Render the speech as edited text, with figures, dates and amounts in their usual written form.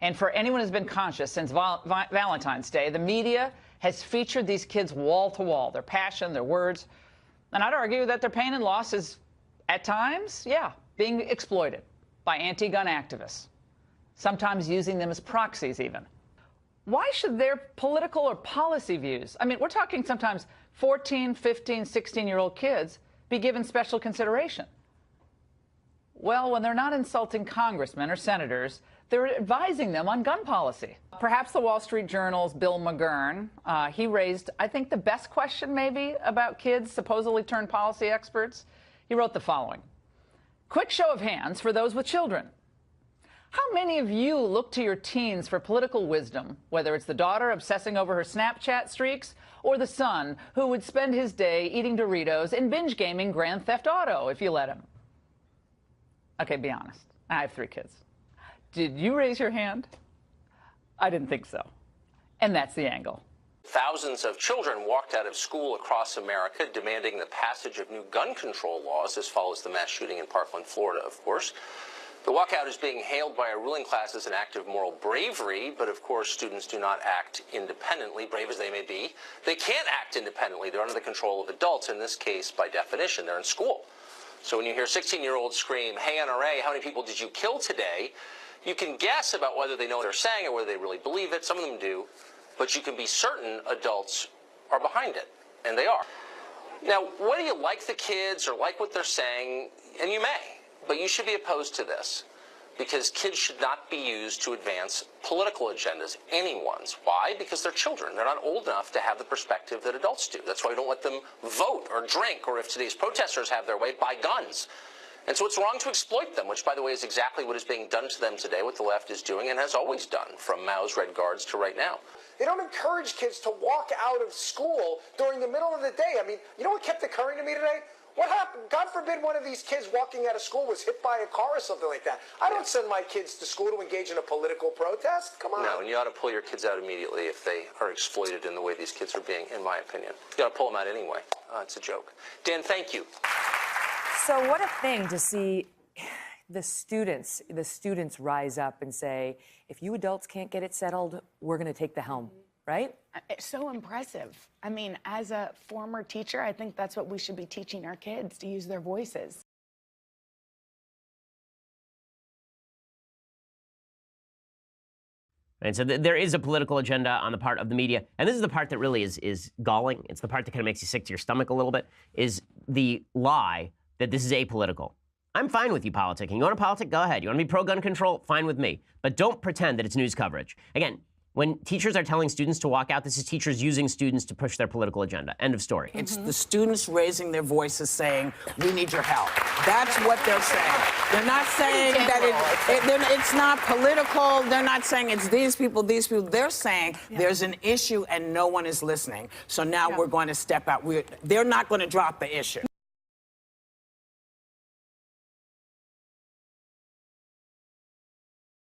And for anyone who's been conscious since Valentine's Day, the media has featured these kids wall to wall, their passion, their words. And I'd argue that their pain and loss is, at times, being exploited by anti-gun activists, sometimes using them as proxies even. Why should their political or policy views, I mean, we're talking sometimes 14, 15, 16-year-old kids, be given special consideration? Well, when they're not insulting congressmen or senators, they're advising them on gun policy. Perhaps the Wall Street Journal's Bill McGurn, he raised, I think, the best question maybe about kids supposedly turned policy experts. He wrote the following: quick show of hands for those with children. How many of you look to your teens for political wisdom, whether it's the daughter obsessing over her Snapchat streaks or the son who would spend his day eating Doritos and binge gaming Grand Theft Auto if you let him? Okay, be honest. I have 3 kids. Did you raise your hand? I didn't think so. And that's the angle. Thousands of children walked out of school across America demanding the passage of new gun control laws. This follows the mass shooting in Parkland, Florida, of course. The walkout is being hailed by a ruling class as an act of moral bravery, but of course students do not act independently, brave as they may be. They can't act independently. They're under the control of adults. In this case, by definition, they're in school. So when you hear 16-year-olds scream, "Hey, NRA, how many people did you kill today?" you can guess about whether they know what they're saying or whether they really believe it. Some of them do. But you can be certain adults are behind it, and they are. Now, whether you like the kids or like what they're saying, and you may, but you should be opposed to this, because kids should not be used to advance political agendas, anyone's. Why? Because they're children. They're not old enough to have the perspective that adults do. That's why we don't let them vote or drink, or if today's protesters have their way, buy guns. And so it's wrong to exploit them, which, by the way, is exactly what is being done to them today, what the left is doing and has always done, from Mao's Red Guards to right now. They don't encourage kids to walk out of school during the middle of the day. I mean, you know what kept occurring to me today? What happened? God forbid one of these kids walking out of school was hit by a car or something like that. I don't send my kids to school to engage in a political protest. Come on. No, and you ought to pull your kids out immediately if they are exploited in the way these kids are being, in my opinion. You ought to pull them out anyway. It's a joke. Dan, thank you. So what a thing to see the students rise up and say, if you adults can't get it settled, we're going to take the helm, right? It's so impressive. I mean, as a former teacher, I think that's what we should be teaching our kids, to use their voices. And so there is a political agenda on the part of the media. And this is the part that really is galling. It's the part that kind of makes you sick to your stomach a little bit, is the lie that this is apolitical. I'm fine with you politicking. You want to politic? Go ahead. You want to be pro-gun control? Fine with me. But don't pretend that it's news coverage. Again, when teachers are telling students to walk out, this is teachers using students to push their political agenda. End of story. It's the students raising their voices saying, we need your help. That's what they're saying. They're not saying that it's not political. They're not saying it's these people, these people. They're saying there's an issue and no one is listening. So now we're going to step out. They're not going to drop the issue.